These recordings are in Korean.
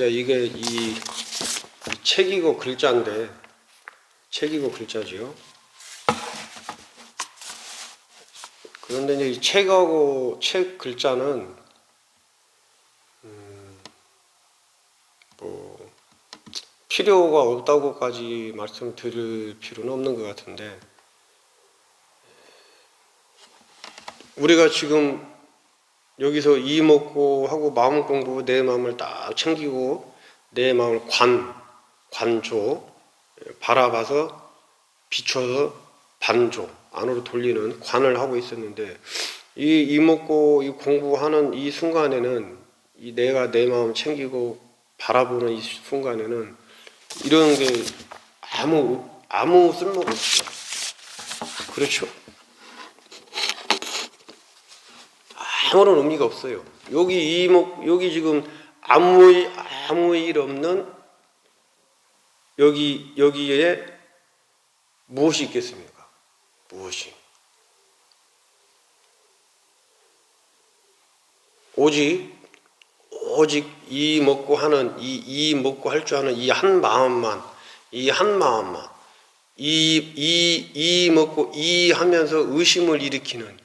이제 이게 이 책이고 글자인데, 책이고 글자지요. 그런데 이제 이 책하고 책 글자는 뭐 필요가 없다고까지 말씀드릴 필요는 없는 것 같은데, 우리가 지금 여기서 이 먹고 하고 마음 공부, 내 마음을 딱 챙기고 내 마음을 관조, 바라봐서 비춰서 반조 안으로 돌리는 관을 하고 있었는데, 이 먹고 이 공부하는 이 순간에는 이 내가 내 마음 챙기고 바라보는 이 순간에는 이런 게 아무 쓸모가 없어요. 그렇죠? 아무런 의미가 없어요. 여기 지금 아무 일 없는 여기에 무엇이 있겠습니까? 무엇이? 오직 이 먹고 하는 이 먹고 할 줄 아는 이 한 마음만, 이 먹고 이 하면서 의심을 일으키는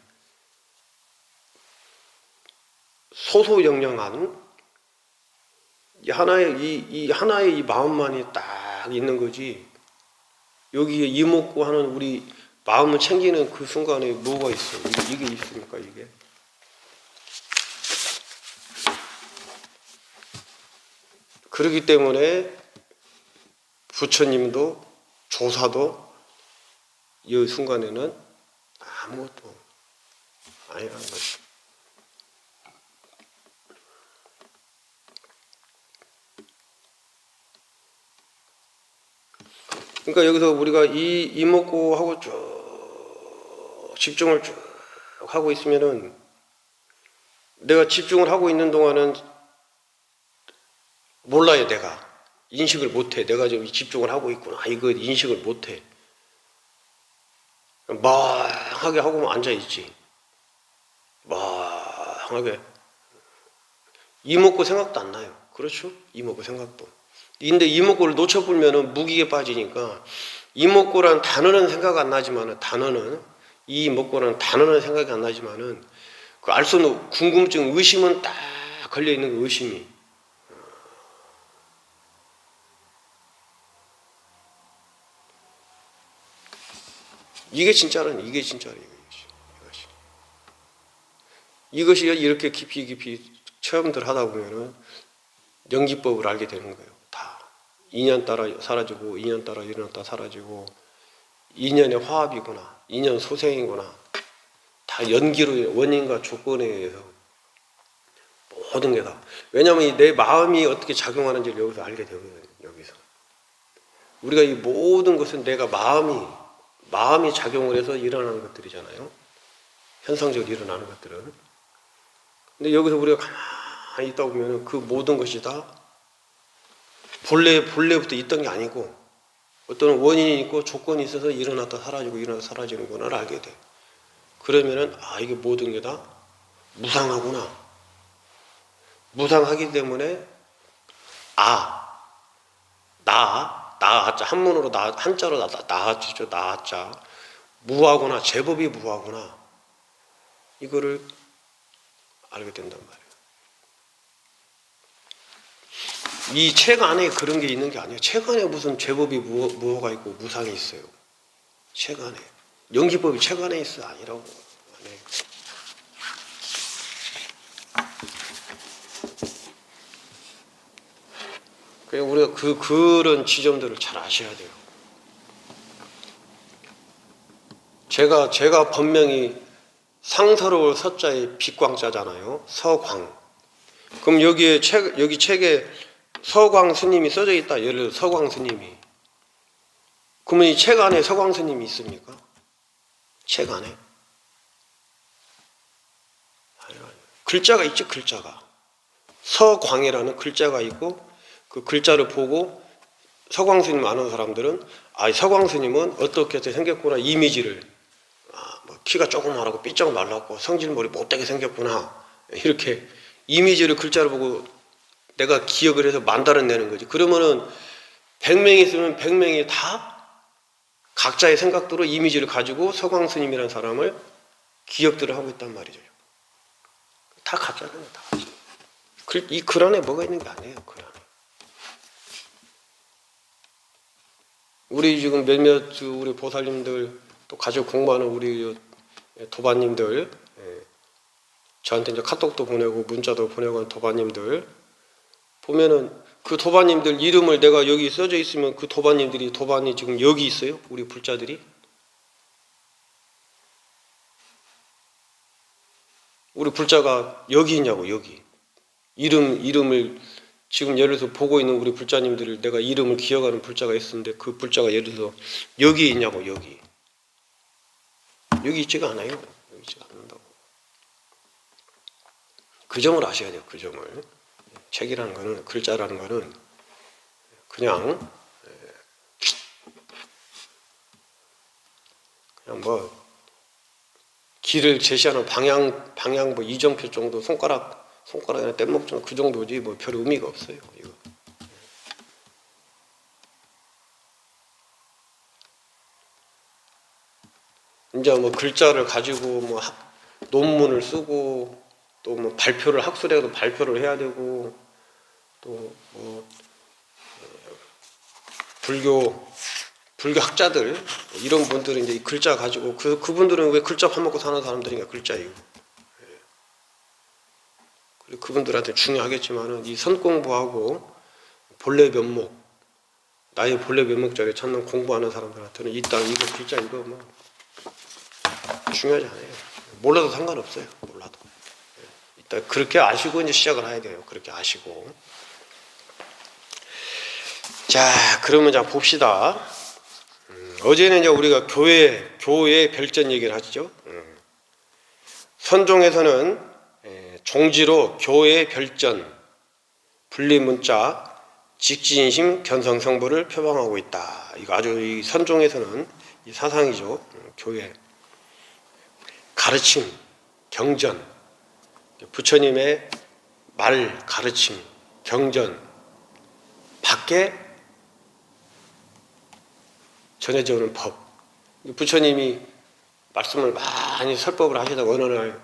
소소영령한 이 하나의 이 마음만이 딱 있는 거지. 여기에 이 먹고 하는 우리 마음을 챙기는 그 순간에 뭐가 있어? 이게 있습니까? 이게? 그렇기 때문에 부처님도 조사도 이 순간에는 아무것도 아니라는 거죠. 그러니까 여기서 우리가 이 먹고 하고 쭉 집중을 쭉 하고 있으면은, 내가 집중을 하고 있는 동안은 몰라요. 내가 인식을 못해. 내가 지금 집중을 하고 있구나, 이거 인식을 못해. 멍하게 하고만 앉아있지. 멍하게 이목구 생각도 안 나요. 그렇죠? 이목구 생각도. 근데 이목구를 놓쳐보면은 무기에 빠지니까, 이목구라는 단어는 생각 안 나지만은, 이목구라는 단어는 생각이 안 나지만은, 그 알 수 없는 궁금증, 의심은 딱 걸려있는 그 의심이. 이게 진짜라는, 이것이 이렇게 깊이 체험들 하다 보면은 연기법을 알게 되는 거예요. 다 인연 따라 사라지고, 인연 따라 일어났다 사라지고, 인연의 화합이구나, 인연 소생이구나, 다 연기로, 원인과 조건에 의해서 모든 게 다. 왜냐하면 내 마음이 어떻게 작용하는지를 여기서 알게 되거든요. 여기서 우리가 이 모든 것은 내가 마음이 작용을 해서 일어나는 것들이잖아요. 현상적으로 일어나는 것들은. 근데 여기서 우리가 가만히 있다 보면 그 모든 것이 다 본래부터 있던 게 아니고, 어떤 원인이 있고 조건이 있어서 일어났다 사라지고 일어났다 사라지는구나를 알게 돼. 그러면은 이게 모든 게 다 무상하구나. 무상하기 때문에 나자, 한문으로 한자로 나하죠. 나자, 무하구나, 제법이 무하구나, 이거를 알게 된단 말이에요. 이 책 안에 그런 게 있는 게 아니에요. 책 안에 무슨 제법이 무호가 있고 무상이 있어요. 책 안에. 연기법이 책 안에 있어. 아니라고. 네. 그래서 우리가 그런 지점들을 잘 아셔야 돼요. 제가 본명이 상서로울 서자의 빛광자잖아요. 서광. 그럼 여기 책에 서광 스님이 써져 있다. 예를 들어 서광 스님이. 그러면 이 책 안에 서광 스님이 있습니까? 책 안에? 글자가 있죠. 글자가. 서광이라는 글자가 있고, 그 글자를 보고 서광 스님 아는 사람들은 서광 스님은 어떻게 생겼구나, 이미지를 뭐 키가 조그마하고 삐쩍 말랐고 성질머리 못되게 생겼구나, 이렇게 이미지를 글자를 보고 내가 기억을 해서 만들어내는 거지. 그러면은 100명이 있으면 100명이 다 각자의 생각대로 이미지를 가지고 서광 스님이라는 사람을 기억들을 하고 있단 말이죠. 다 가짜잖아요. 다 가짜. 이 글 안에 뭐가 있는 게 아니에요. 글 안에. 우리 지금 몇몇 우리 보살님들 또 가족 공부하는 우리 도반님들, 저한테 이제 카톡도 보내고 문자도 보내고 하는 도반님들 보면은 그 도반님들 이름을 내가 여기 써져 있으면 그 도반님들이 도반이 지금 여기 있어요. 우리 불자들이. 우리 불자가 여기 있냐고. 여기. 이름을 지금 예를 들어서 보고 있는 우리 불자님들을 내가 이름을 기억하는 불자가 있었는데 그 불자가 예를 들어서 여기 있냐고. 여기 있지가 않아요. 여기 있지가 않는다고. 그 점을 아셔야 돼요. 그 점을. 책이라는 거는, 글자라는 거는 그냥 뭐 길을 제시하는 방향 뭐 이정표 정도, 손가락이나 뗏목 정도 그 정도지 뭐 별 의미가 없어요. 이거. 이제 뭐 글자를 가지고 뭐 논문을 쓰고 또 뭐 발표를 학술에도 발표를 해야 되고 또 뭐 불교 학자들 이런 분들은 이제 이 글자 가지고 그분들은 왜 글자 파먹고 사는 사람들인가 글자이고 그리고 그분들한테 중요하겠지만은 이 선 공부하고 본래 면목 나의 본래 면목자리 찾는 공부하는 사람들한테는 이 땅 이거 글자 이거 뭐 중요하지 않아요. 몰라도 상관없어요. 몰라도. 일단 그렇게 아시고 이제 시작을 해야 돼요. 그렇게 아시고. 자, 그러면 자 봅시다. 어제는 이제 우리가 교회 별전 얘기를 하시죠. 선종에서는 종지로 교회 별전, 분리문자, 직진심, 견성성불을 표방하고 있다. 이거 아주 이 선종에서는 이 사상이죠. 교회 가르침, 경전, 부처님의 말, 가르침, 경전 밖에 전해져 오는 법. 부처님이 말씀을 많이 설법을 하시다가 어느 날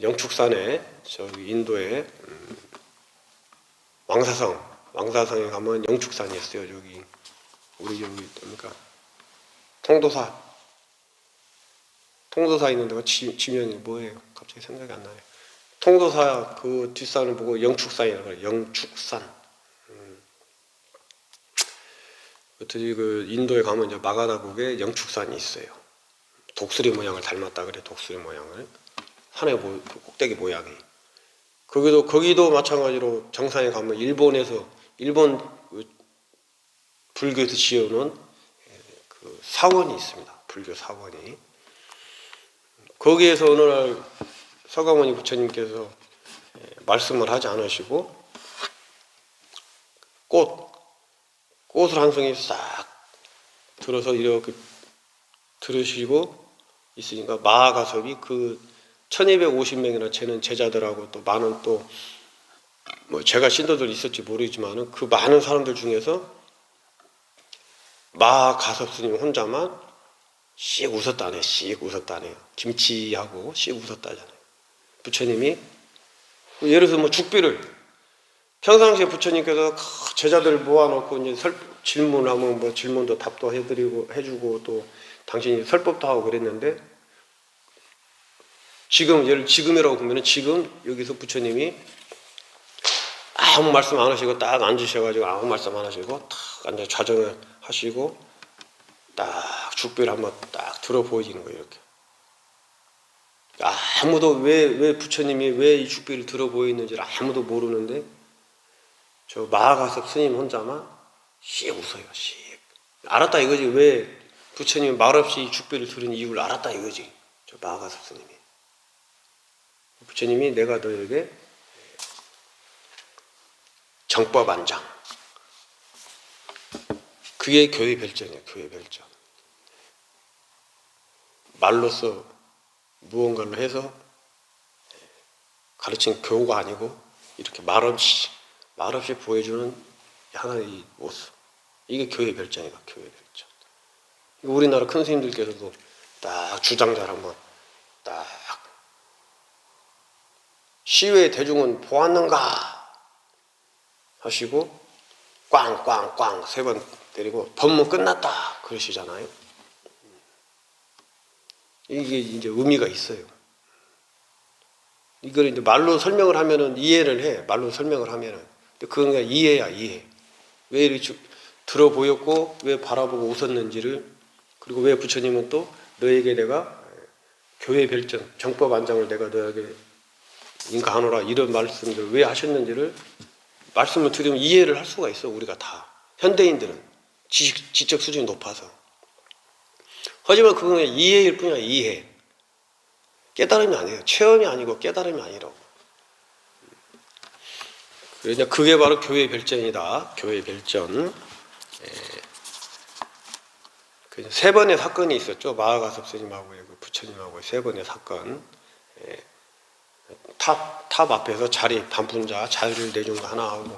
영축산에 저기 인도에 왕사성에 가면 영축산이 있어요. 저기 우리 여기 뭡니까 통도사 있는 데가 지명이 뭐예요? 갑자기 생각이 안 나요. 통도사 그 뒷산을 보고 영축산이라고 그래요. 영축산. 그 인도에 가면 이제 마가다국에 영축산이 있어요. 독수리 모양을 닮았다 그래. 독수리 모양을 산의 꼭대기 모양이. 거기도 마찬가지로 정상에 가면 일본 불교에서 지어놓은 그 사원이 있습니다. 불교 사원이. 거기에서 어느 날 서가모니 부처님께서 말씀을 하지 않으시고 꽃을 한 송이 싹 들어서 이렇게 들으시고 있으니까 마하가섭이 그 1250명이나 되는 제자들하고 또 많은 또 뭐 제가 신도들 있을지 모르지만은 그 많은 사람들 중에서 마하가섭 스님 혼자만 씩 웃었다네. 씩 웃었다네요. 김치하고 씩 웃었다잖아요. 부처님이 예를 들어서 뭐 죽비를 평상시에 부처님께서 제자들을 모아놓고 이제 질문하면 뭐 질문도 답도 해주고 또 당신이 설법도 하고 그랬는데 지금이라고 보면은 지금 여기서 부처님이 아무 말씀 안 하시고 딱 앉으셔가지고 아무 말씀 안 하시고 딱 앉아 좌정을 하시고 딱 죽비를 한번 딱 들어 보이는 거예요. 이렇게. 아무도 왜 부처님이 왜 이 죽비를 들어 보이는지를 아무도 모르는데 저 마하가섭 스님 혼자만 씩 웃어요. 씩. 알았다 이거지. 왜 부처님이 말없이 이 죽비를 들은 이유를 알았다 이거지. 저 마하가섭 스님이. 부처님이 내가 너에게 정법 안장. 그게 교회 별전이에요. 교회 별전. 말로써 무언가를 해서 가르친 교우가 아니고 이렇게 말없이 말없이 보여주는 하나의 모습. 이게 교회 별장이다. 교회 별장. 우리나라 큰 스님들께서도 딱 주장자를 한번 딱 시외 대중은 보았는가 하시고 꽝꽝꽝 3번 때리고 법문 끝났다 그러시잖아요. 이게 이제 의미가 있어요. 이걸 이제 말로 설명을 하면은 이해를 해. 말로 설명을 하면은. 근데 그건 그냥 이해야, 이해. 왜 이렇게 들어 보였고, 왜 바라보고 웃었는지를, 그리고 왜 부처님은 또 너에게 내가 교회 별전, 정법 안장을 내가 너에게 인가하노라 이런 말씀들을 왜 하셨는지를 말씀을 들으면 이해를 할 수가 있어, 우리가 다. 현대인들은 지적 수준이 높아서. 하지만 그건 이해일 뿐이야, 이해. 깨달음이 아니에요. 체험이 아니고 깨달음이 아니라고. 그래서 그게 바로 교회 별전이다. 교회 별전. 3번의 사건이 있었죠. 마하가섭 스님하고의 부처님하고의 3번의 사건. 탑 앞에서 자리 단푼자 자유를 내준 거 하나 하고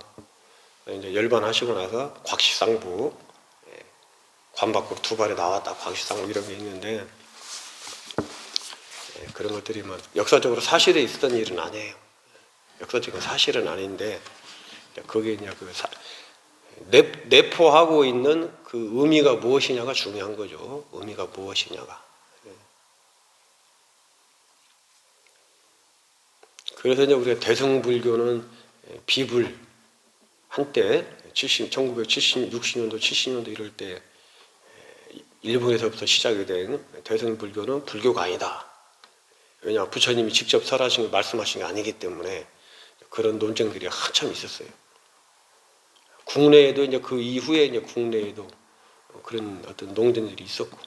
이제 열반하시고 나서 곽시상부 관 밖으로 2발에 나왔다 곽시상부 이런 게 있는데 그런 것들이 뭐 역사적으로 사실에 있었던 일은 아니에요. 역사적인 사실은 아닌데 그게 이제 그 내포하고 있는 그 의미가 무엇이냐가 중요한 거죠. 의미가 무엇이냐가. 그래서 이제 우리가 대승불교는 비불 한때 1970, 60년도, 70년도 이럴 때 일본에서부터 시작이 된 대승불교는 불교가 아니다. 왜냐 부처님이 직접 설하신 걸 말씀하신 게 아니기 때문에 그런 논쟁들이 한참 있었어요. 국내에도 이제 그 이후에 이제 국내에도 그런 어떤 논쟁들이 있었고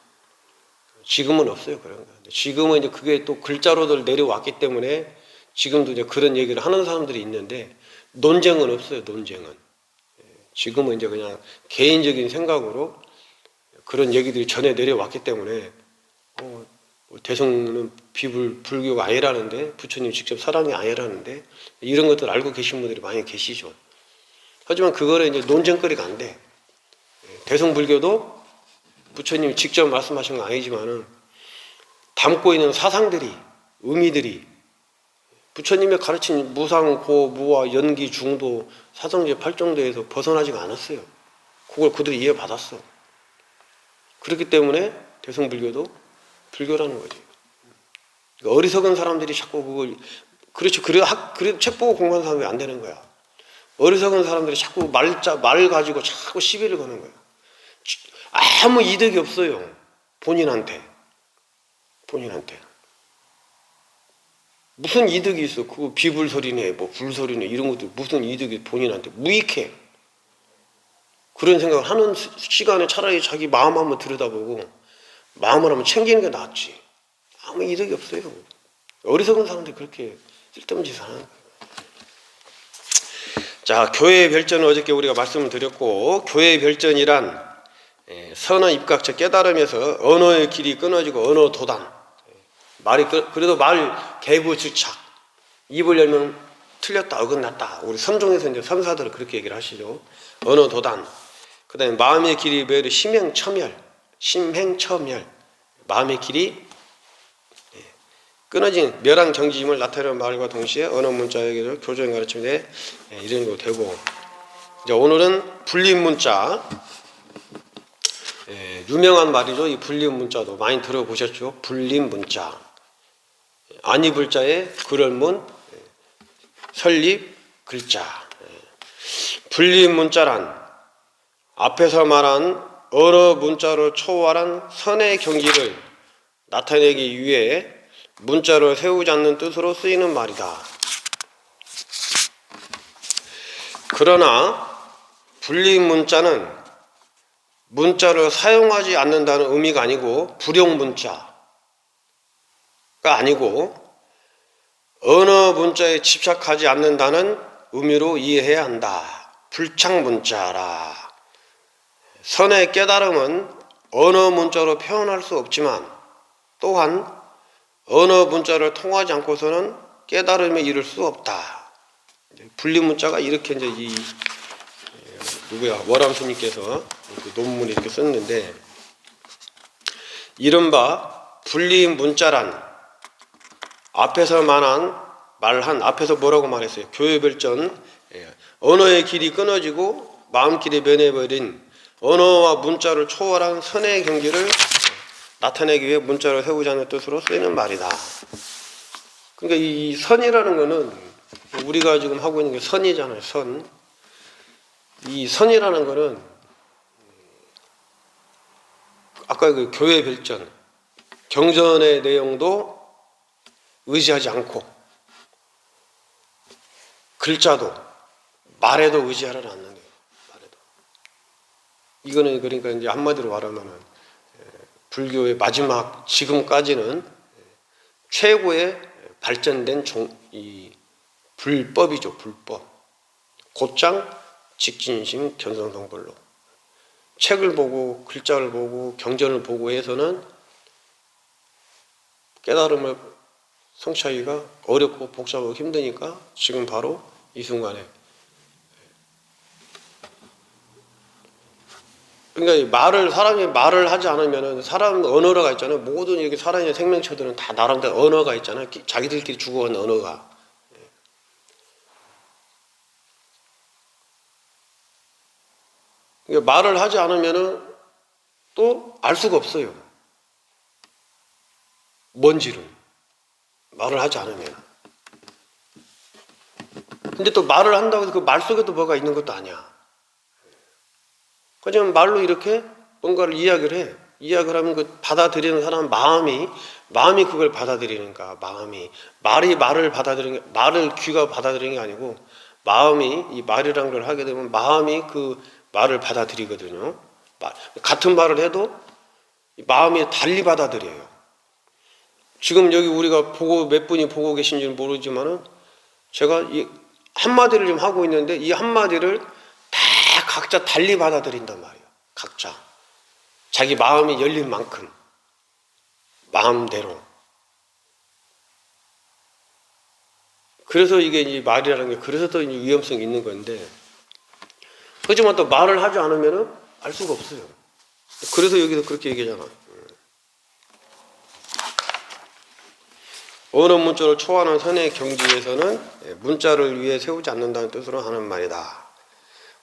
지금은 없어요 그런 거. 지금은 이제 그게 또 글자로들 내려왔기 때문에 지금도 이제 그런 얘기를 하는 사람들이 있는데 논쟁은 없어요. 논쟁은 지금은 이제 그냥 개인적인 생각으로 그런 얘기들이 전해 내려왔기 때문에 대승은 불교가 아니라는데 부처님 직접 사랑이 아니라는데 이런 것들 알고 계신 분들이 많이 계시죠. 하지만 그거는 이제 논쟁거리가 안 돼. 대승불교도 부처님이 직접 말씀하신 건 아니지만은 담고 있는 사상들이 의미들이 부처님의 가르친 무상, 고, 무와, 연기, 중도, 사성제 8정도에서 벗어나지가 않았어요. 그걸 그들이 이해받았어. 그렇기 때문에 대승불교도 불교라는 거지. 그러니까 어리석은 사람들이 자꾸 그걸 그렇죠. 그래 책 보고 공부하는 사람이 안 되는 거야. 어리석은 사람들이 자꾸 말 가지고 자꾸 시비를 거는 거야. 아무 이득이 없어요. 본인한테. 무슨 이득이 있어? 그거 비불소리네, 뭐 불소리네 이런 것들 무슨 이득이 본인한테 무익해. 그런 생각을 하는 시간에 차라리 자기 마음 한번 들여다보고 마음을 한번 챙기는 게 낫지. 아무 이득이 없어요. 어리석은 사람들이 그렇게 쓸데없는 짓을 하는 거예요. 자, 교회 별전은 어저께 우리가 말씀을 드렸고 교회 별전이란 선언 입각적 깨달음에서 언어의 길이 끊어지고 언어 도단 그래도 말 개부 주착 입을 열면 틀렸다 어긋났다 우리 선종에서 이제 선사들은 그렇게 얘기를 하시죠. 언어 도단 그 다음에 마음의 길이 매우 심행첨열 마음의 길이 끊어진 멸한 정지임을 나타내는 말과 동시에 언어 문자에게도 교조인 가르침에 이런 거 되고 이제 오늘은 불림 문자 유명한 말이죠. 이 불림 문자도 많이 들어보셨죠. 불림 문자 아니불자에 글얼문 설립 글자 불림 문자란 앞에서 말한 언어 문자로 초월한 선의 경지를 나타내기 위해 문자를 세우지 않는 뜻으로 쓰이는 말이다. 그러나 불림 문자는 문자를 사용하지 않는다는 의미가 아니고 불용 문자가 아니고 언어 문자에 집착하지 않는다는 의미로 이해해야 한다. 불착 문자라. 선의 깨달음은 언어 문자로 표현할 수 없지만 또한 언어 문자를 통하지 않고서는 깨달음에 이를 수 없다. 분리문자가 이렇게 이제 이 누구야 월암 스님께서 논문에 이렇게 썼는데, 이른바 분리문자란 앞에서 말한 앞에서 뭐라고 말했어요? 교회별전, 언어의 길이 끊어지고 마음길이 변해버린 언어와 문자를 초월한 선의 경지를 나타내기 위해 문자를 세우자는 뜻으로 쓰이는 말이다. 그러니까 이 선이라는 거는 우리가 지금 하고 있는 게 선이잖아요. 선. 이 선이라는 거는 아까 그 교회 별전, 경전의 내용도 의지하지 않고 글자도 말에도 의지하지 않는 거예요. 말에도. 이거는 그러니까 이제 한마디로 말하면은 불교의 마지막 지금까지는 최고의 발전된 이 불법이죠. 불법. 곧장 직진심 견성성불로. 책을 보고 글자를 보고 경전을 보고 해서는 깨달음을 성취하기가 어렵고 복잡하고 힘드니까 지금 바로 이 순간에, 그러니까 사람이 말을 하지 않으면은, 사람 언어가 있잖아요. 모든 이렇게 살아있는 생명체들은 다 나름대로 언어가 있잖아요. 자기들끼리 주고받는 언어가. 그러니까 말을 하지 않으면은 또 알 수가 없어요. 뭔지를. 말을 하지 않으면. 근데 또 말을 한다고 해서 그 말 속에도 뭐가 있는 것도 아니야. 그냥 말로 이렇게 뭔가를 이야기를 해. 이야기를 하면 그 받아들이는 사람 마음이 그걸 받아들이니까, 말이 말을 받아들이는 게, 말을 귀가 받아들이는 게 아니고 마음이 이 말이란 걸 하게 되면 마음이 그 말을 받아들이거든요. 같은 말을 해도 마음이 달리 받아들여요. 지금 여기 우리가 몇 분이 보고 계신지는 모르지만은 제가 이 한마디를 좀 하고 있는데 이 한마디를 다 각자 달리 받아들인단 말이에요. 각자. 자기 마음이 열린 만큼. 마음대로. 그래서 이게 이 말이라는 게 그래서 또 위험성이 있는 건데, 하지만 또 말을 하지 않으면은 알 수가 없어요. 그래서 여기서 그렇게 얘기하잖아. 언어 문자를 초월하는 선의 경지에서는 문자를 위해 세우지 않는다는 뜻으로 하는 말이다.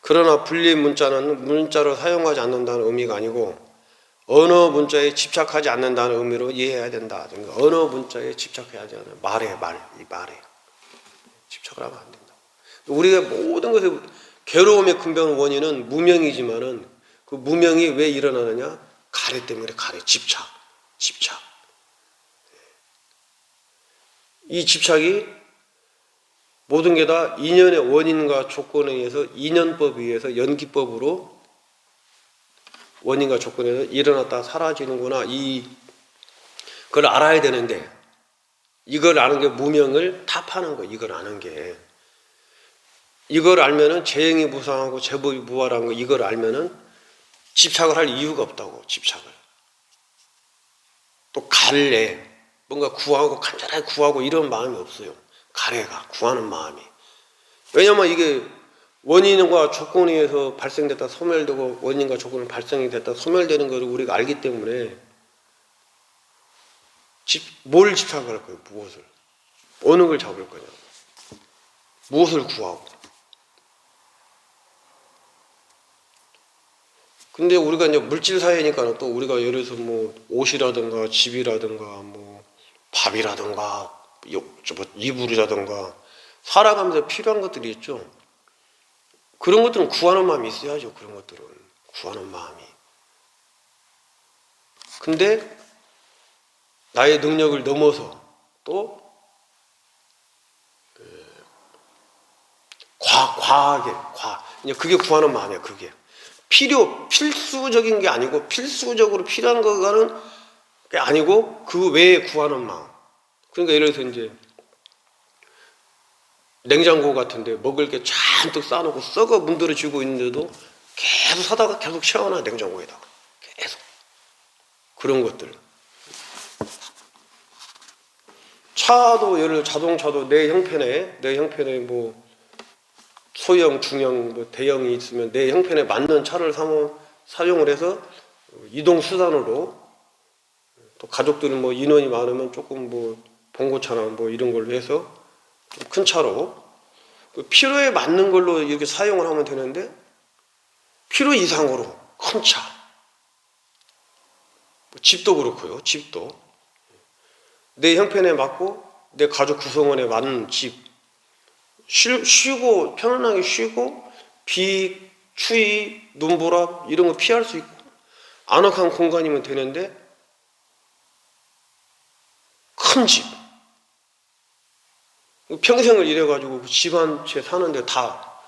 그러나 분리 문자는 문자로 사용하지 않는다는 의미가 아니고 언어 문자에 집착하지 않는다는 의미로 이해해야 된다. 그러니까 언어 문자에 집착하지 않는 이 말에 집착을 하면 안 된다. 우리가 모든 것의 괴로움의 근본 원인은 무명이지만은 그 무명이 왜 일어나느냐? 가래 때문에 집착. 이 집착이 모든 게 다 인연의 원인과 조건에 의해서 인연법에 의해서 연기법으로 원인과 조건에 의해서 일어났다 사라지는구나. 그걸 알아야 되는데 이걸 아는 게 무명을 탑하는 거. 이걸 아는 게. 이걸 알면은 재행이 무상하고 제법이 무활한 거. 이걸 알면은 집착을 할 이유가 없다고. 집착을. 또 갈래. 뭔가 구하고 간절하게 구하고 이런 마음이 없어요. 가래가 구하는 마음이. 왜냐면 이게 원인과 조건에 의해서 발생됐다 소멸되고 원인과 조건이 발생이 됐다 소멸되는 것을 우리가 알기 때문에 뭘 집착할 거예요? 무엇을? 어느 걸 잡을 거냐고. 무엇을 구하고. 근데 우리가 이제 물질 사회니까 또 우리가 예를 들어서 뭐 옷이라든가 집이라든가 뭐 밥이라든가 이불이라든가 살아가면서 필요한 것들이 있죠. 그런 것들은 구하는 마음이 있어야죠. 그런 것들은 구하는 마음이. 근데 나의 능력을 넘어서 또 과하게 이제 그게 구하는 마음이야. 그게 필수적인 게 아니고 필수적으로 필요한 거가는 게 아니고 그 외에 구하는 마음. 그러니까 예를 들어서 이제 냉장고 같은데 먹을 게 잔뜩 쌓아놓고 썩어 문드러지고 있는데도 계속 사다가 계속 채워놔. 냉장고에다가 계속 그런 것들. 차도 예를 자동차도 내 형편에 뭐 소형, 중형, 뭐 대형이 있으면 내 형편에 맞는 차를 사용을 해서 이동 수단으로, 또 가족들은 뭐 인원이 많으면 조금 뭐 봉고차나 뭐 이런 걸로 해서 좀 큰 차로 필요에 맞는 걸로 이렇게 사용을 하면 되는데, 필요 이상으로 큰 차, 집도 그렇고요. 집도 내 형편에 맞고 내 가족 구성원에 맞는 집, 쉬고 편안하게 쉬고 비, 추위, 눈보라 이런 거 피할 수 있고 아늑한 공간이면 되는데, 큰 집, 평생을 일해가지고 집 한 채 사는데 다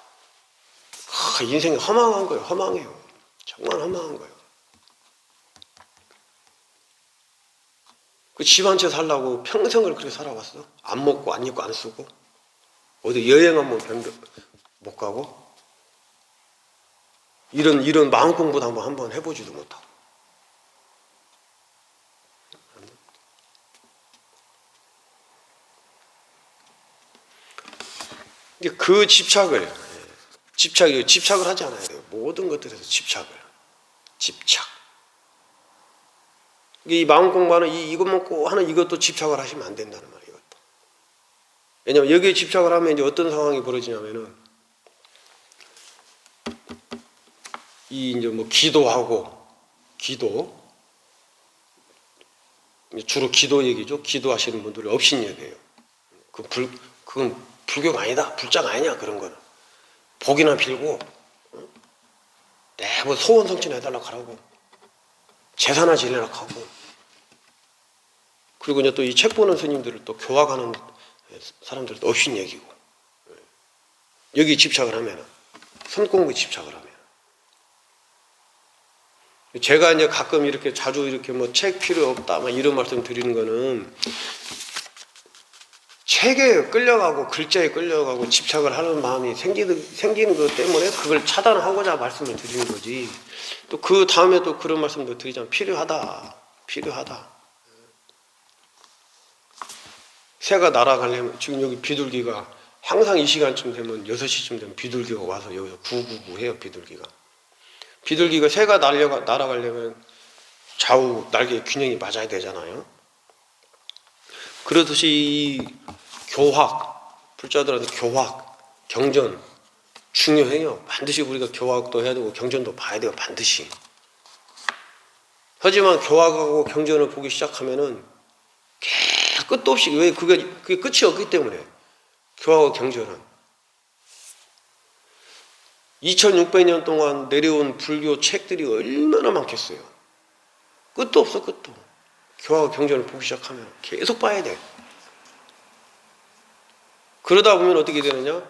인생이 허망한 거예요. 허망해요. 정말 허망한 거예요. 그 집 한 채 살려고 평생을 그렇게 살아왔어? 안 먹고 안 입고 안 쓰고 어디 여행 한번 못 가고 이런 마음 공부도 한번 해보지도 못하고. 그 집착을 하지 않아야 돼요. 모든 것들에서 집착. 이 마음 공부하는 이것만 꼭 하는 이것도 집착을 하시면 안 된다는 말이에요. 이것도. 왜냐면 여기에 집착을 하면 이제 어떤 상황이 벌어지냐면은, 이제 뭐 기도 주로 기도 얘기죠. 기도하시는 분들 업신 얘기예요. 그건 불교가 아니다, 불자가 아니냐, 그런 거는. 복이나 빌고 뭐 소원 성취나 해달라고 하라고, 제사나 지내라고 하고. 그리고 이제 또 이 책 보는 스님들을 또 교화하는 사람들도 업신 얘기고. 여기 집착을 하면, 선공부에 집착을 하면. 제가 이제 가끔 이렇게 자주 이렇게 뭐 책 필요 없다 막 이런 말씀 드리는 거는, 책에 끌려가고 글자에 끌려가고 집착을 하는 마음이 생기는 것 때문에 그걸 차단하고자 말씀을 드리는 거지. 또 그 다음에 또 그런 말씀도 드리자면, 필요하다. 새가 날아가려면, 지금 여기 비둘기가 항상 이 시간쯤 되면 6시쯤 되면 비둘기가 와서 여기서 구구구 해요. 비둘기가 새가 날아가려면 좌우 날개 균형이 맞아야 되잖아요. 그렇듯이 이 교학, 불자들한테 교학, 경전 중요해요. 반드시 우리가 교학도 해야 되고 경전도 봐야 돼요. 반드시. 하지만 교학하고 경전을 보기 시작하면은 계속 끝도 없이, 왜 그게 끝이 없기 때문에. 교학과 경전은 2600년 동안 내려온 불교 책들이 얼마나 많겠어요. 끝도 없어, 끝도. 교학과 경전을 보기 시작하면 계속 봐야 돼. 그러다 보면 어떻게 되느냐?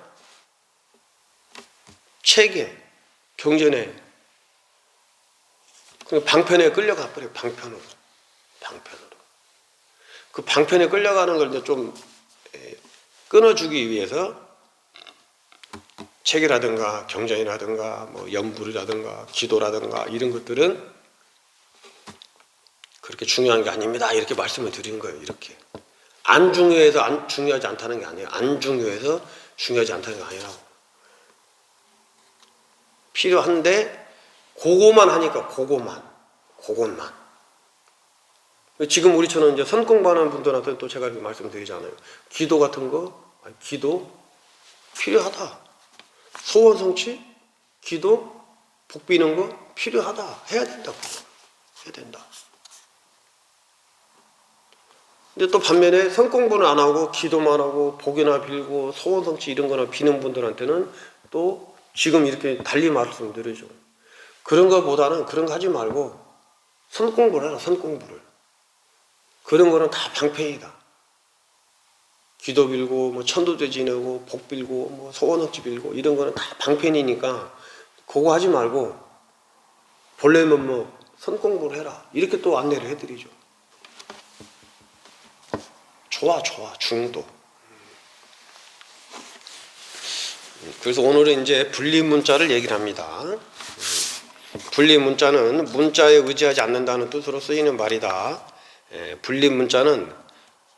책에, 경전에, 방편에 끌려가 버려요. 방편으로. 그 방편에 끌려가는 걸 이제 좀 끊어주기 위해서 책이라든가 경전이라든가 뭐 연불이라든가 기도라든가 이런 것들은 그렇게 중요한 게 아닙니다. 이렇게 말씀을 드리는 거예요. 이렇게. 안 중요해서 중요하지 않다는 게 아니에요. 안 중요해서 중요하지 않다는 게 아니라고. 필요한데 그거만 하니까, 그것만. 지금 우리처럼 이제 선공부하는 분들한테 또 제가 이렇게 말씀드리잖아요. 기도 같은 거, 기도 필요하다. 소원 성취, 기도, 복 비는 거 필요하다. 해야 된다고. 해야 된다. 근데 또 반면에 선공부는 안 하고 기도만 하고 복이나 빌고 소원 성취 이런 거나 비는 분들한테는 또 지금 이렇게 달리 말씀드리죠. 그런 거보다는 그런 거 하지 말고 선공부를 해라. 선공부를. 그런 거는 다 방패이다. 기도 빌고 뭐 천도제 지내고 복 빌고 뭐 소원 성취 빌고 이런 거는 다 방편이니까 그거 하지 말고 본래는 뭐 선공부를 해라. 이렇게 또 안내를 해드리죠. 좋아, 중도. 그래서 오늘은 이제 분리문자를 얘기를 합니다. 분리문자는 문자에 의지하지 않는다는 뜻으로 쓰이는 말이다. 분리문자는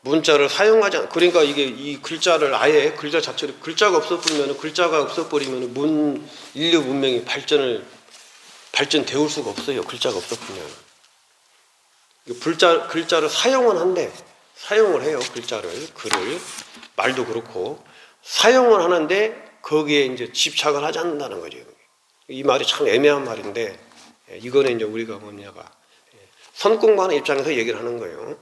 문자를 사용하지 않, 그러니까 이게 이 글자를 아예 글자 자체를 글자가 없어버리면 인류 문명이 발전되올 수가 없어요. 글자가 없어버리면. 글자를 사용은 한데, 사용을 해요. 글을, 말도 그렇고 사용을 하는데 거기에 이제 집착을 하지 않는다는 거죠. 이 말이 참 애매한 말인데, 이거는 이제 우리가 뭐냐가 선공부하는 입장에서 얘기를 하는 거예요.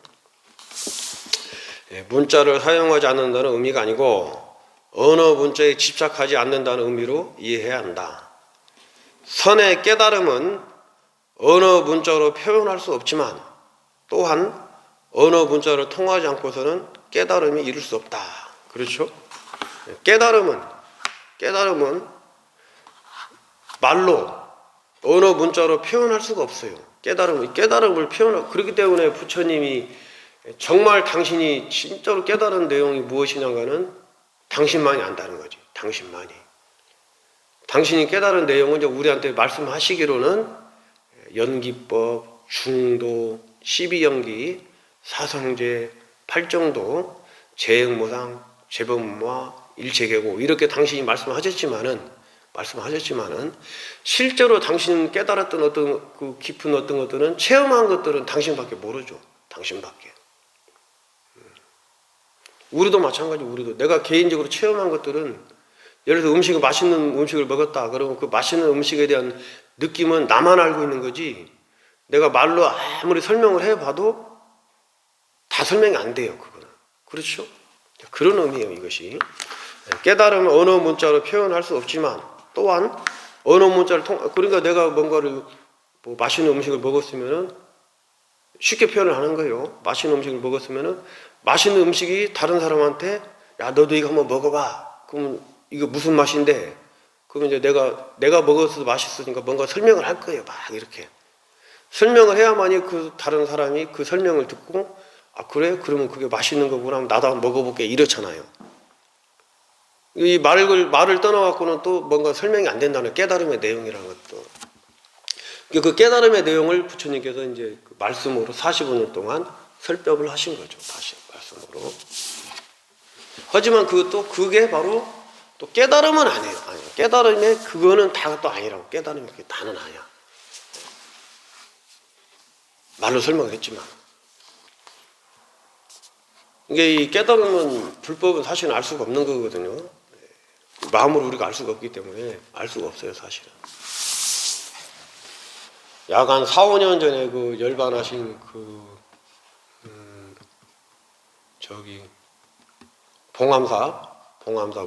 문자를 사용하지 않는다는 의미가 아니고 언어 문자에 집착하지 않는다는 의미로 이해해야 한다. 선의 깨달음은 언어 문자로 표현할 수 없지만 또한 언어 문자를 통하지 않고서는 깨달음이 이룰 수 없다. 그렇죠? 깨달음은 말로 언어 문자로 표현할 수가 없어요. 깨달음을 표현하고, 그렇기 때문에 부처님이 정말 당신이 진짜로 깨달은 내용이 무엇이냐가는 당신만이 안다는 거지. 당신이 깨달은 내용은 이제 우리한테 말씀하시기로는 연기법, 중도, 12연기, 사성제, 팔정도, 재행모상, 재범화, 일체계고 이렇게 당신이 말씀하셨지만은 실제로 당신 깨달았던 어떤 그 깊은 어떤 것들은, 체험한 것들은 당신밖에 모르죠. 당신밖에. 우리도 마찬가지. 우리도 내가 개인적으로 체험한 것들은, 예를 들어 맛있는 음식을 먹었다 그러면 그 맛있는 음식에 대한 느낌은 나만 알고 있는 거지, 내가 말로 아무리 설명을 해봐도 다 설명이 안 돼요. 그거는. 그렇죠? 그런 의미예요. 이것이 깨달음은 언어 문자로 표현할 수 없지만 또한 언어 문자를 그러니까 내가 뭔가를 맛있는 음식을 먹었으면은 쉽게 표현을 하는 거예요. 맛있는 음식을 먹었으면은 맛있는 음식이 다른 사람한테, 야 너도 이거 한번 먹어봐. 그러면 이거 무슨 맛인데? 그러면 이제 내가 먹어서 맛있으니까 뭔가 설명을 할 거예요. 막 이렇게 설명을 해야만이 그 다른 사람이 그 설명을 듣고, 아 그래? 그러면 그게 맛있는 거구나. 나도 한번 먹어볼게. 이렇잖아요. 이 말을 떠나갖고는 또 뭔가 설명이 안 된다는 깨달음의 내용이라는 것도. 그 깨달음의 내용을 부처님께서 이제 그 말씀으로 45년 동안 설법을 하신 거죠. 다시 말씀으로. 하지만 그게 바로 또 깨달음은 아니에요. 깨달음의 그거는 다 또 아니라고. 깨달음이 그게 다는 아니야. 말로 설명을 했지만. 이게 이 깨달음은, 불법은 사실은 알 수가 없는 거거든요. 마음으로 우리가 알 수가 없기 때문에 알 수가 없어요, 사실은. 약 한 4, 5년 전에 그 열반하신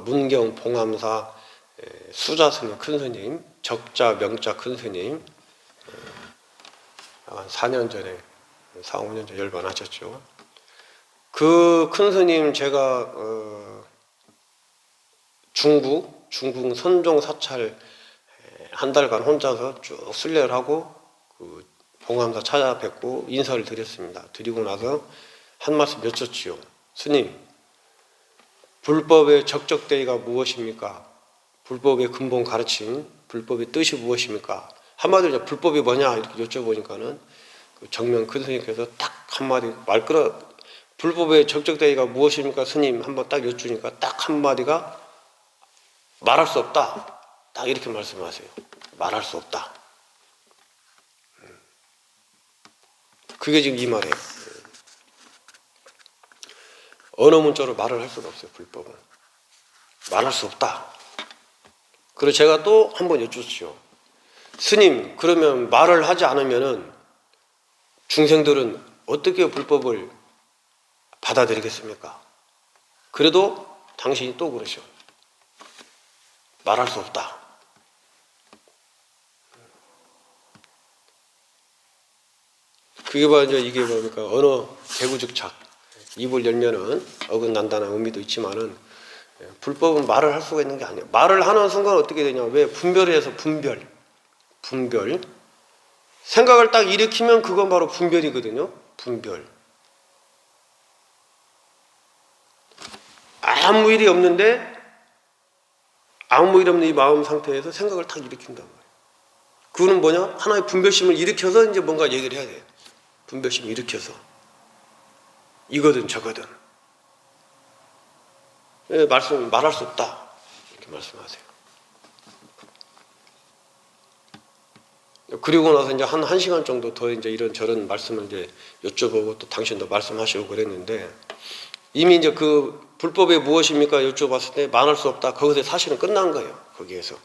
문경 봉암사 수자스님 큰 스님, 적자 명자 큰 스님, 한 4년 전에, 4, 5년 전에 열반하셨죠. 그 큰 스님 제가 중국 선종 사찰 한 달간 혼자서 쭉 순례를 하고 그 봉암사 찾아뵙고 인사를 드렸습니다. 드리고 나서 한 말씀 여쭙지요. 스님, 불법의 적적대의가 무엇입니까? 불법의 근본 가르침, 불법의 뜻이 무엇입니까? 한마디로 불법이 뭐냐 이렇게 여쭤보니까는 그 정명 큰 스님께서 딱 한마디 불법의 적적대의가 무엇입니까? 스님 한번 딱 여쭈니까 딱 한마디가 말할 수 없다. 딱 이렇게 말씀하세요. 말할 수 없다. 그게 지금 이 말이에요. 언어 문자로 말을 할 수가 없어요. 불법은. 말할 수 없다. 그래서 제가 또 한번 여쭙죠. 스님, 그러면 말을 하지 않으면은 중생들은 어떻게 불법을 받아들이겠습니까? 그래도 당신이 또 그러셔. 말할 수 없다. 그게 이게 뭡니까? 언어 개구즉착. 입을 열면은 어긋난다는 의미도 있지만은, 불법은 말을 할 수가 있는 게 아니에요. 말을 하는 순간 어떻게 되냐? 왜? 분별해서 분별. 생각을 딱 일으키면 그건 바로 분별이거든요. 분별. 아무 일이 없는데, 아무 일 없는 이 마음 상태에서 생각을 딱 일으킨단 말이에요. 그거는 뭐냐? 하나의 분별심을 일으켜서 이제 뭔가 얘기를 해야 돼요. 분별심을 일으켜서. 이거든 저거든. 말할 수 없다 이렇게 말씀하세요. 그리고 나서 이제 한 1시간 정도 더 이제 이런저런 말씀을 이제 여쭤보고 또 당신도 말씀하시고 그랬는데 이미 이제 그 불법이 무엇입니까 여쭤봤을 때 말할 수 없다. 거기서 사실은 끝난 거예요. 거기에서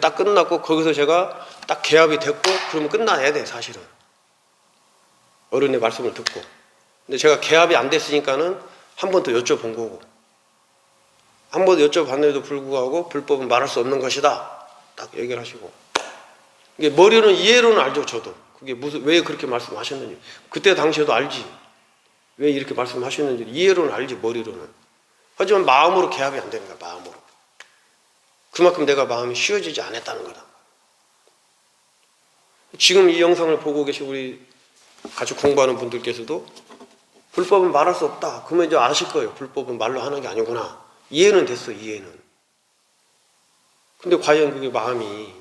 딱 끝났고 거기서 제가 딱 개합이 됐고 그러면 끝나야 돼 사실은. 어른의 말씀을 듣고. 근데 제가 개합이 안 됐으니까는 한 번 더 여쭤본 거고 한 번 더 여쭤봤는데도 불구하고 불법은 말할 수 없는 것이다. 딱 얘기를 하시고. 이게 머리로는 이해로는 알죠 저도. 그게 왜 그렇게 말씀하셨는지. 그때 당시에도 알지. 왜 이렇게 말씀하셨는지 이해로는 알지 머리로는. 하지만 마음으로 개합이 안 되는 거야 마음으로. 그만큼 내가 마음이 쉬워지지 않았다는 거다. 지금 이 영상을 보고 계신 우리 같이 공부하는 분들께서도 불법은 말할 수 없다. 그러면 이제 아실 거예요. 불법은 말로 하는 게 아니구나. 이해는 됐어 이해는. 근데 과연 그게 마음이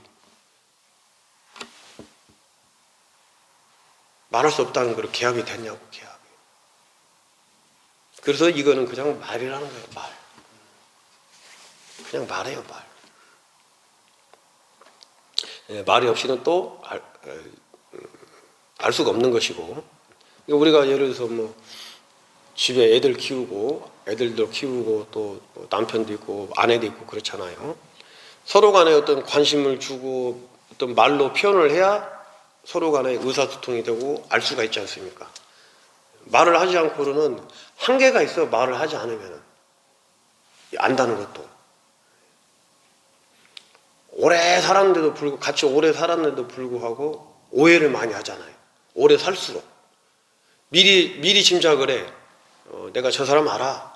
말할 수 없다는 거로 개합이 됐냐고 개합이. 그래서 이거는 그냥 말이라는 거예요 말. 그냥 말해요 말. 말이 없이는 또 알 수가 없는 것이고. 우리가 예를 들어서 뭐 집에 애들 키우고 애들도 키우고 또 남편도 있고 아내도 있고 그렇잖아요. 서로 간에 어떤 관심을 주고 어떤 말로 표현을 해야 서로 간에 의사소통이 되고 알 수가 있지 않습니까? 말을 하지 않고는 한계가 있어. 말을 하지 않으면 안다는 것도. 오래 살았는데도 불구하고 같이 오래 살았는데도 불구하고 오해를 많이 하잖아요. 오래 살수록 미리 짐작을 해. 내가 저 사람 알아.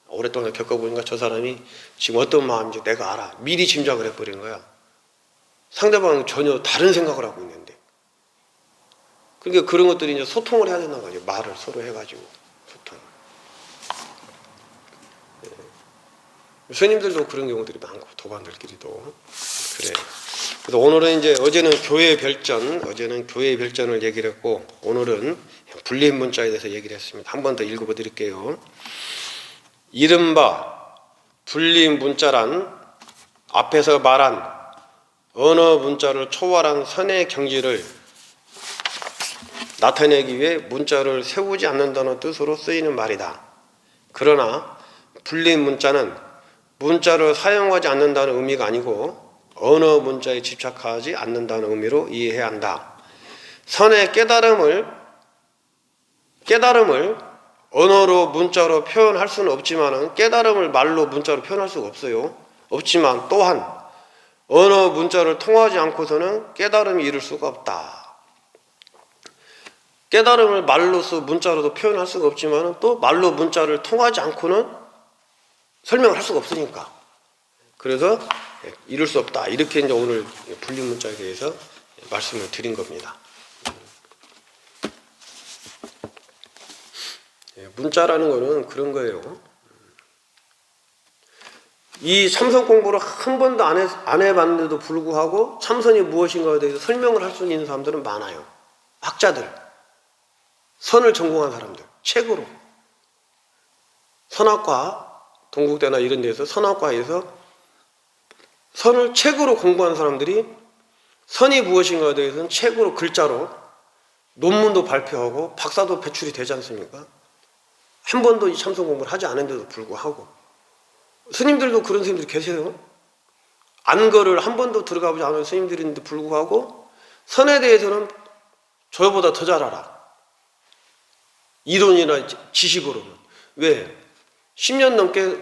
오랫동안 겪어보니까 저 사람이 지금 어떤 마음인지 내가 알아. 미리 짐작을 해버리는 거야. 상대방은 전혀 다른 생각을 하고 있는데. 그러니까 그런 것들이 이제 소통을 해야 된다는 거죠. 말을 서로 해가지고 소통. 스님들도 그런 경우들이 많고 도반들끼리도 그래. 그래서 오늘은 이제 어제는 교회 별전을 얘기를 했고 오늘은 불림 문자에 대해서 얘기를 했습니다. 한 번 더 읽어 드릴게요. 이른바 불림 문자란 앞에서 말한 언어 문자를 초월한 선의 경지를 나타내기 위해 문자를 세우지 않는다는 뜻으로 쓰이는 말이다. 그러나 불림 문자는 문자를 사용하지 않는다는 의미가 아니고 언어 문자에 집착하지 않는다는 의미로 이해해야 한다. 선의 깨달음을 언어로 문자로 표현할 수는 없지만 깨달음을 말로 문자로 표현할 수가 없어요. 없지만 또한 언어 문자를 통하지 않고서는 깨달음이 이룰 수가 없다. 깨달음을 말로서 문자로도 표현할 수가 없지만 또 말로 문자를 통하지 않고는 설명을 할 수가 없으니까. 그래서 이룰 수 없다. 이렇게 이제 오늘 불림 문자에 대해서 말씀을 드린 겁니다. 문자라는 거는 그런 거예요. 이 참선 공부를 한 번도 안 해봤는데도 불구하고 참선이 무엇인가에 대해서 설명을 할 수 있는 사람들은 많아요. 학자들, 선을 전공한 사람들, 책으로. 선학과, 동국대나 이런 데서 선학과에서 선을 책으로 공부한 사람들이 선이 무엇인가에 대해서는 책으로 글자로 논문도 발표하고 박사도 배출이 되지 않습니까? 한 번도 이 참선 공부를 하지 않은데도 불구하고 스님들도 그런 스님들이 계세요. 안거를 한 번도 들어가보지 않은 스님들인데 불구하고 선에 대해서는 저보다 더 잘 알아. 이론이나 지식으로는. 왜? 10년 넘게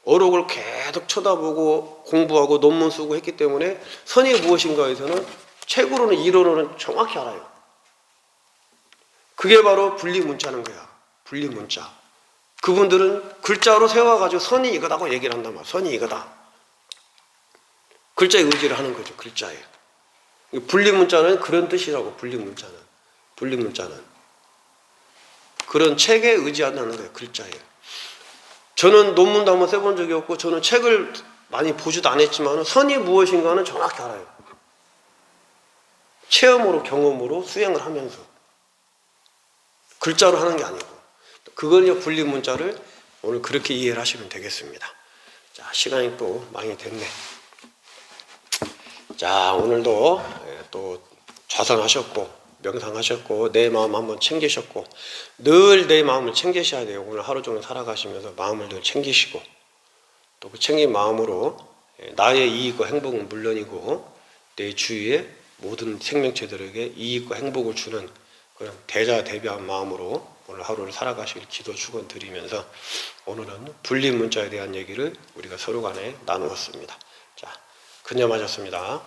어록을 계속 쳐다보고 공부하고 논문 쓰고 했기 때문에 선이 무엇인가에서는 책으로는 이론으로는 정확히 알아요. 그게 바로 분리문자는 거야. 분리문자. 그분들은 글자로 세워가지고 선이 이거다고 얘기를 한단 말이야. 선이 이거다. 글자에 의지를 하는 거죠. 글자에. 분리문자는 그런 뜻이라고. 분리문자는 그런 책에 의지한다는 거예요. 글자에. 저는 논문도 한번 써본 적이 없고 저는 책을 많이 보지도 않았지만 선이 무엇인가는 정확히 알아요. 체험으로 경험으로 수행을 하면서 글자로 하는 게 아니고 그걸 분리문자를 오늘 그렇게 이해를 하시면 되겠습니다. 자, 시간이 또 많이 됐네. 자, 오늘도 또 좌선하셨고 명상하셨고 내 마음 한번 챙기셨고 늘 내 마음을 챙기셔야 돼요. 오늘 하루 종일 살아가시면서 마음을 늘 챙기시고 또 그 챙긴 마음으로 나의 이익과 행복은 물론이고 내 주위의 모든 생명체들에게 이익과 행복을 주는 그런 대자대비한 마음으로 오늘 하루를 살아가시길 기도 축원드리면서 오늘은 분리 문자에 대한 얘기를 우리가 서로 간에 나누었습니다. 자, 근념하셨습니다.